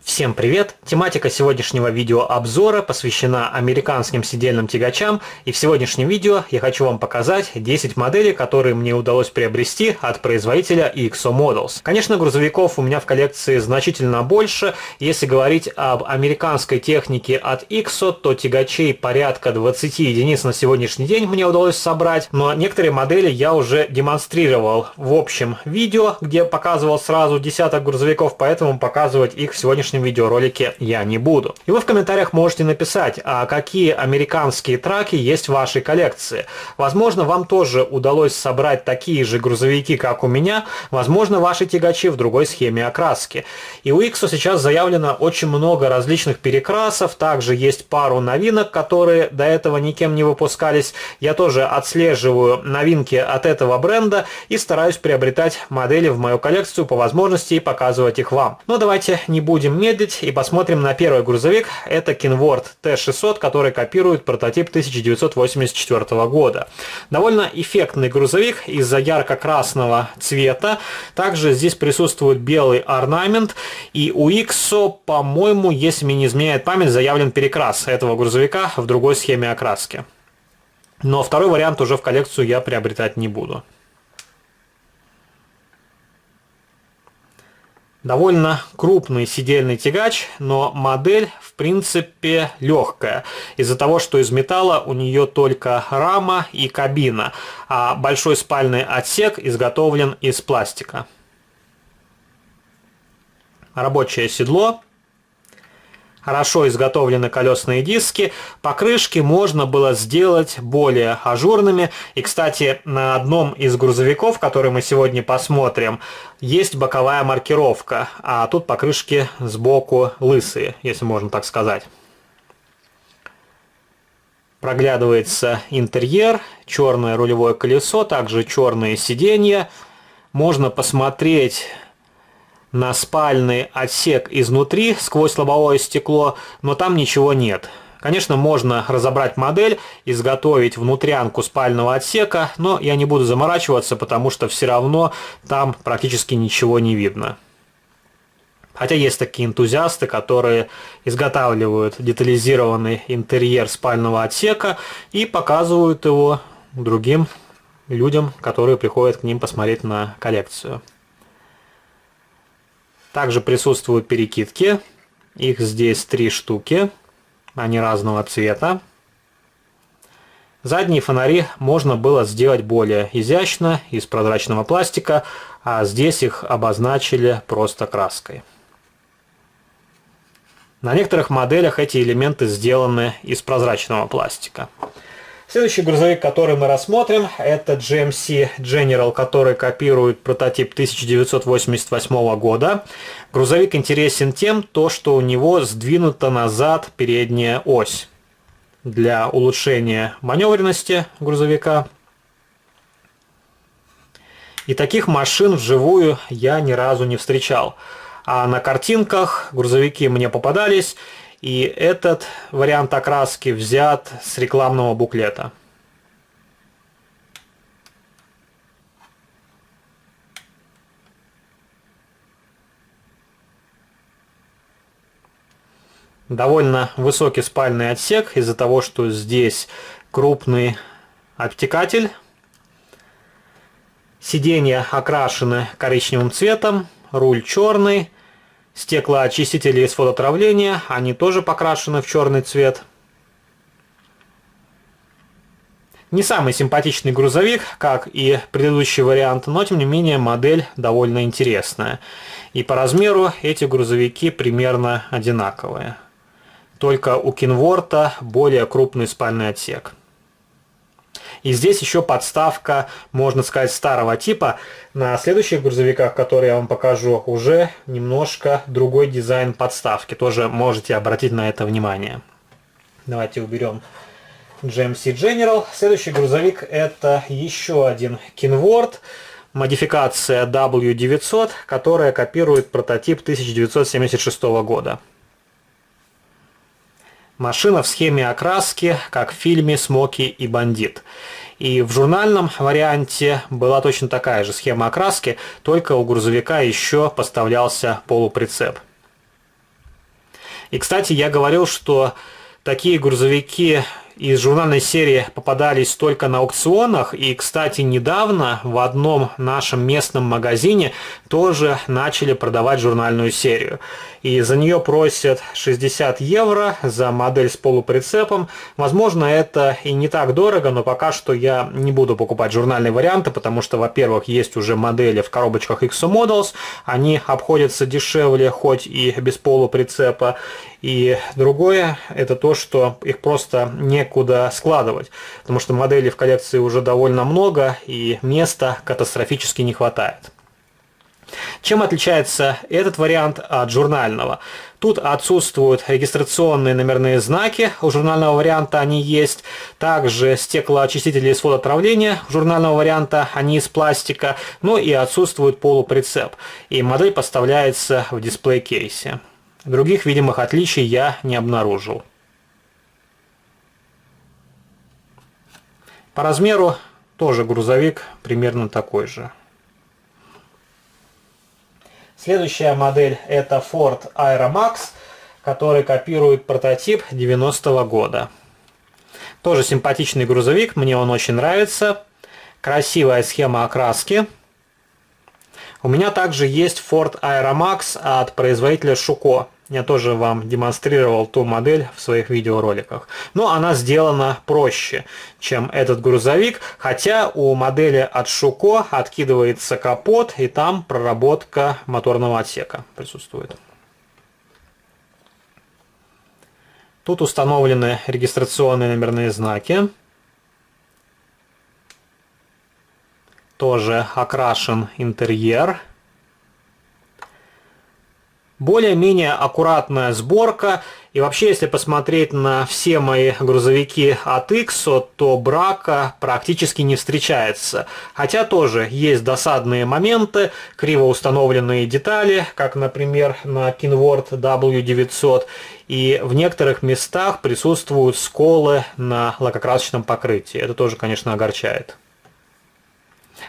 Всем привет! Тематика сегодняшнего видеообзора посвящена американским сидельным тягачам, и в сегодняшнем видео я хочу вам показать 10 моделей, которые мне удалось приобрести от производителя EXO Models. Конечно, грузовиков у меня в коллекции значительно больше. Если говорить об американской технике от EXO, то тягачей порядка 20 единиц на сегодняшний день мне удалось собрать, но некоторые модели я уже демонстрировал в общем видео, где показывал сразу десяток грузовиков, поэтому показывать их в сегодняшнем видеоролике я не буду. И вы в комментариях можете написать, а какие американские траки есть в вашей коллекции. Возможно, вам тоже удалось собрать такие же грузовики, как у меня, возможно, ваши тягачи в другой схеме окраски. И у EXO сейчас заявлено очень много различных перекрасов, также есть пару новинок, которые до этого никем не выпускались. Я тоже отслеживаю новинки от этого бренда и стараюсь приобретать модели в мою коллекцию по возможности и показывать их вам. Но давайте не будем медлить и посмотрим на первый грузовик. Это Kenworth T600, который копирует прототип 1984 года. Довольно эффектный грузовик из-за ярко-красного цвета. Также здесь присутствует белый орнамент. И у EXO, по-моему, если мне не изменяет память, заявлен перекрас этого грузовика в другой схеме окраски. Но второй вариант уже в коллекцию я приобретать не буду. Довольно крупный сидельный тягач, но модель в принципе легкая. Из-за того, что из металла у нее только рама и кабина, а большой спальный отсек изготовлен из пластика. Рабочее седло. Хорошо изготовлены колесные диски, покрышки можно было сделать более ажурными. И, кстати, на одном из грузовиков, который мы сегодня посмотрим, есть боковая маркировка, а тут покрышки сбоку лысые, если можно так сказать. Проглядывается интерьер, черное рулевое колесо, также черные сиденья. Можно посмотреть на спальный отсек изнутри сквозь лобовое стекло, но там ничего нет. Конечно, можно разобрать модель, изготовить внутрянку спального отсека, но я не буду заморачиваться, потому что все равно там практически ничего не видно. Хотя есть такие энтузиасты, которые изготавливают детализированный интерьер спального отсека и показывают его другим людям, которые приходят к ним посмотреть на коллекцию. Также присутствуют перекидки, их здесь 3 штуки, они разного цвета. Задние фонари можно было сделать более изящно, из прозрачного пластика, а здесь их обозначили просто краской. На некоторых моделях эти элементы сделаны из прозрачного пластика. Следующий грузовик, который мы рассмотрим, это GMC General, который копирует прототип 1988 года. Грузовик интересен тем, что у него сдвинута назад передняя ось для улучшения маневренности грузовика. И таких машин вживую я ни разу не встречал. А на картинках грузовики мне попадались. И этот вариант окраски взят с рекламного буклета. Довольно высокий спальный отсек из-за того, что здесь крупный обтекатель. Сиденья окрашены коричневым цветом, руль черный. Стеклоочистители из фототравления, они тоже покрашены в черный цвет. Не самый симпатичный грузовик, как и предыдущий вариант, но тем не менее модель довольно интересная. И по размеру эти грузовики примерно одинаковые. Только у Kenworth более крупный спальный отсек. И здесь еще подставка, можно сказать, старого типа. На следующих грузовиках, которые я вам покажу, уже немножко другой дизайн подставки. Тоже можете обратить на это внимание. Давайте уберем GMC General. Следующий грузовик это еще один Kenworth. Модификация W900, которая копирует прототип 1976 года. Машина в схеме окраски, как в фильме «Смоки и бандит». И в журнальном варианте была точно такая же схема окраски, только у грузовика еще поставлялся полуприцеп. И, кстати, я говорил, что такие грузовики из журнальной серии попадались только на аукционах. И, кстати, недавно в одном нашем местном магазине тоже начали продавать журнальную серию. И за нее просят 60 евро за модель с полуприцепом. Возможно, это и не так дорого, но пока что я не буду покупать журнальные варианты, потому что, во-первых, есть уже модели в коробочках XO Models. Они обходятся дешевле, хоть и без полуприцепа. И другое, это то, что их просто некуда складывать, потому что моделей в коллекции уже довольно много, и места катастрофически не хватает. Чем отличается этот вариант от журнального? Тут отсутствуют регистрационные номерные знаки, у журнального варианта они есть. Также стеклоочистители из водоотравления у журнального варианта они из пластика. Ну и отсутствует полуприцеп. И модель поставляется в дисплей-кейсе. Других видимых отличий я не обнаружил. По размеру тоже грузовик примерно такой же. Следующая модель это Ford Aeromax, который копирует прототип 90-го года. Тоже симпатичный грузовик, мне он очень нравится. Красивая схема окраски. У меня также есть Ford Aeromax от производителя Schuco. Я тоже вам демонстрировал ту модель в своих видеороликах. Но она сделана проще, чем этот грузовик. Хотя у модели от Schuco откидывается капот, и там проработка моторного отсека присутствует. Тут установлены регистрационные номерные знаки. Тоже окрашен интерьер. Более-менее аккуратная сборка. И вообще, если посмотреть на все мои грузовики от XO, то брака практически не встречается. Хотя тоже есть досадные моменты, криво установленные детали, как, например, на Kenworth W900. И в некоторых местах присутствуют сколы на лакокрасочном покрытии. Это тоже, конечно, огорчает.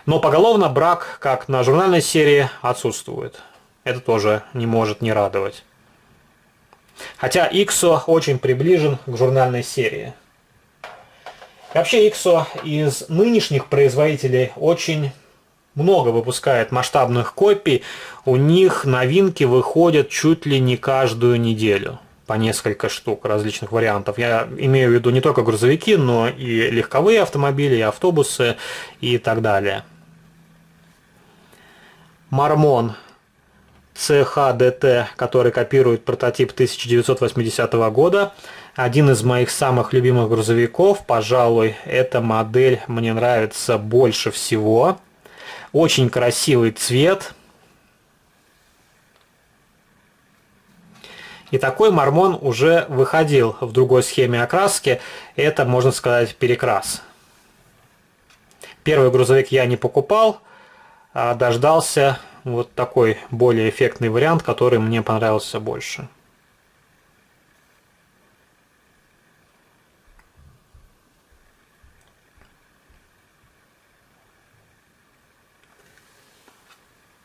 Но поголовно брак, как на журнальной серии, отсутствует. Это тоже не может не радовать. Хотя XO очень приближен к журнальной серии. Вообще XO из нынешних производителей очень много выпускает масштабных копий. У них новинки выходят чуть ли не каждую неделю. По несколько штук различных вариантов. Я имею в виду не только грузовики, но и легковые автомобили, и автобусы и так далее. Marmon CHDT, который копирует прототип 1980 года. Один из моих самых любимых грузовиков, пожалуй, эта модель мне нравится больше всего. Очень красивый цвет. И такой Marmon уже выходил в другой схеме окраски. Это, можно сказать, перекрас. Первый грузовик я не покупал, а дождался вот такой более эффектный вариант, который мне понравился больше.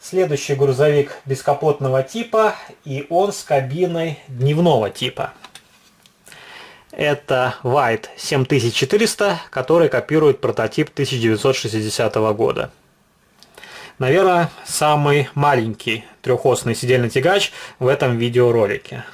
Следующий грузовик бескапотного типа, и он с кабиной дневного типа. Это White 7400, который копирует прототип 1960 года. Наверное, самый маленький трехосный сидельный тягач в этом видеоролике.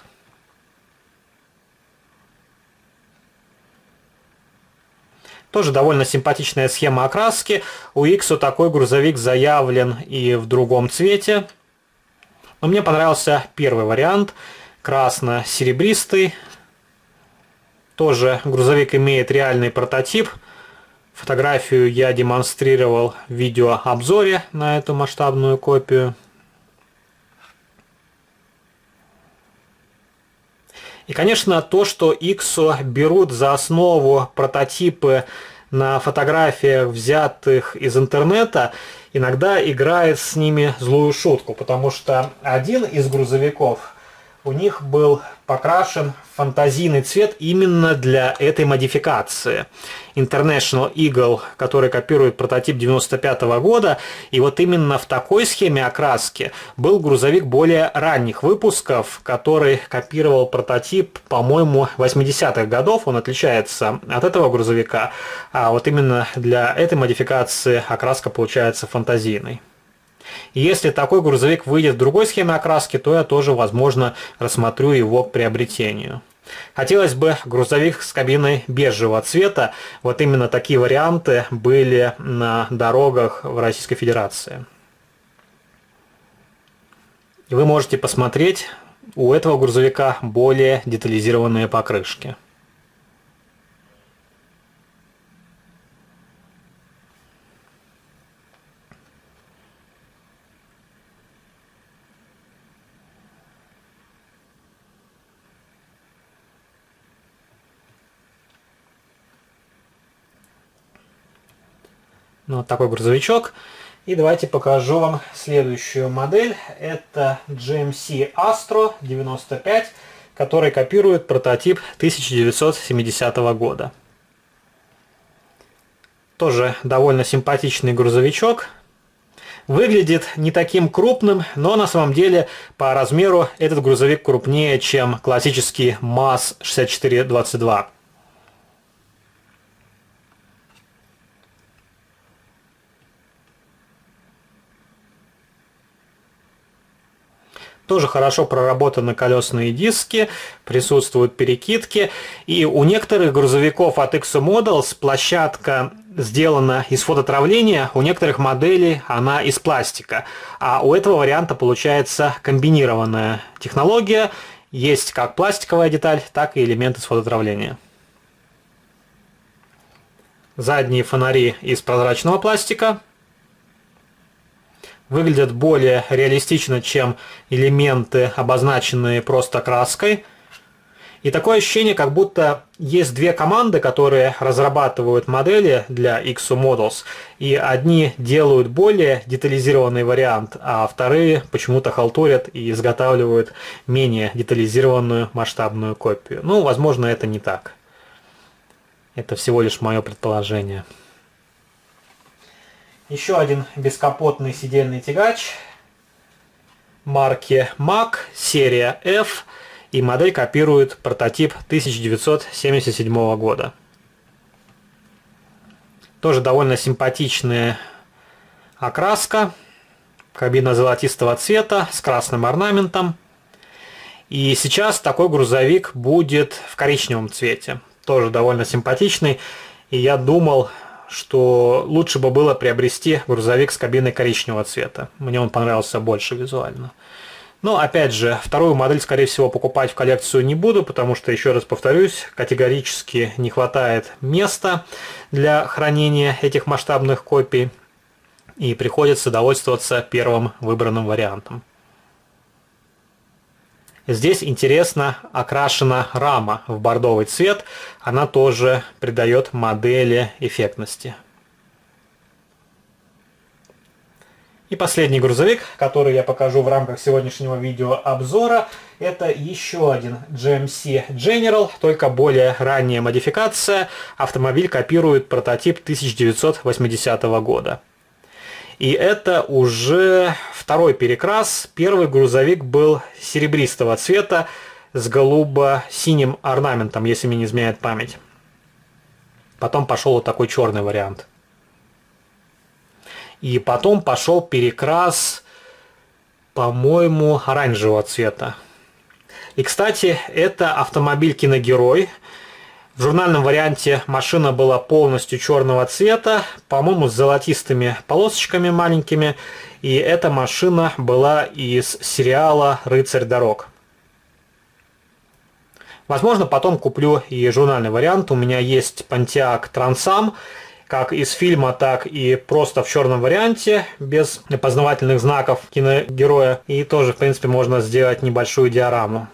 Тоже довольно симпатичная схема окраски. У XO такой грузовик заявлен и в другом цвете. Но мне понравился первый вариант. Красно-серебристый. Тоже грузовик имеет реальный прототип. Фотографию я демонстрировал в видеообзоре на эту масштабную копию. И, конечно, то, что XO берут за основу прототипы на фотографиях, взятых из интернета, иногда играет с ними злую шутку, потому что один из грузовиков у них был покрашен фантазийный цвет именно для этой модификации. International Eagle, который копирует прототип 95 года, и вот именно в такой схеме окраски был грузовик более ранних выпусков, который копировал прототип, по-моему, 80-х годов. Он отличается от этого грузовика, а вот именно для этой модификации окраска получается фантазийной. Если такой грузовик выйдет в другой схеме окраски, то я тоже, возможно, рассмотрю его к приобретению. Хотелось бы грузовик с кабиной бежевого цвета. Вот именно такие варианты были на дорогах в Российской Федерации. И вы можете посмотреть, у этого грузовика более детализированные покрышки. Ну, вот такой грузовичок. И давайте покажу вам следующую модель. Это GMC Astro 95, который копирует прототип 1970 года. Тоже довольно симпатичный грузовичок. Выглядит не таким крупным, но на самом деле по размеру этот грузовик крупнее, чем классический МАЗ-6422. Тоже хорошо проработаны колесные диски, присутствуют перекидки. И у некоторых грузовиков от Exo Models площадка сделана из фототравления, у некоторых моделей она из пластика. А у этого варианта получается комбинированная технология. Есть как пластиковая деталь, так и элементы с фототравления. Задние фонари из прозрачного пластика. Выглядят более реалистично, чем элементы, обозначенные просто краской. И такое ощущение, как будто есть две команды, которые разрабатывают модели для Exo Models. И одни делают более детализированный вариант, а вторые почему-то халтурят и изготавливают менее детализированную масштабную копию. Ну, возможно, это не так. Это всего лишь мое предположение. Еще один бескапотный сидельный тягач марки Mack, серия F, и модель копирует прототип 1977 года. Тоже довольно симпатичная окраска, кабина золотистого цвета с красным орнаментом. И сейчас такой грузовик будет в коричневом цвете, тоже довольно симпатичный, и я думал, что лучше бы было приобрести грузовик с кабиной коричневого цвета. Мне он понравился больше визуально. Но, опять же, вторую модель, скорее всего, покупать в коллекцию не буду, потому что, еще раз повторюсь, категорически не хватает места для хранения этих масштабных копий, и приходится довольствоваться первым выбранным вариантом. Здесь интересно окрашена рама в бордовый цвет, она тоже придает модели эффектности. И последний грузовик, который я покажу в рамках сегодняшнего видеообзора, это еще один GMC General, только более ранняя модификация. Автомобиль копирует прототип 1980 года. И это уже второй перекрас. Первый грузовик был серебристого цвета с голубо-синим орнаментом, если мне не изменяет память. Потом пошел вот такой черный вариант. И потом пошел перекрас, по-моему, оранжевого цвета. И, кстати, это автомобиль «Киногерой». В журнальном варианте машина была полностью черного цвета, по-моему, с золотистыми полосочками маленькими. И эта машина была из сериала «Рыцарь дорог». Возможно, потом куплю и журнальный вариант. У меня есть Pontiac Trans Am, как из фильма, так и просто в черном варианте, без опознавательных знаков киногероя. И тоже, в принципе, можно сделать небольшую диораму.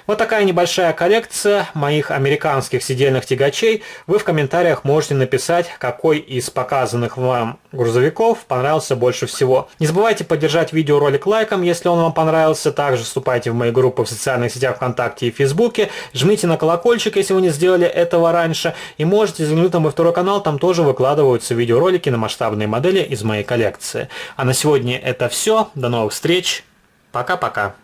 Вот такая небольшая коллекция моих американских сидельных тягачей. Вы в комментариях можете написать, какой из показанных вам грузовиков понравился больше всего. Не забывайте поддержать видеоролик лайком, если он вам понравился. Также вступайте в мои группы в социальных сетях ВКонтакте и Фейсбуке. Жмите на колокольчик, если вы не сделали этого раньше. И можете заглянуть на мой второй канал, там тоже выкладываются видеоролики на масштабные модели из моей коллекции. А на сегодня это все. До новых встреч. Пока-пока.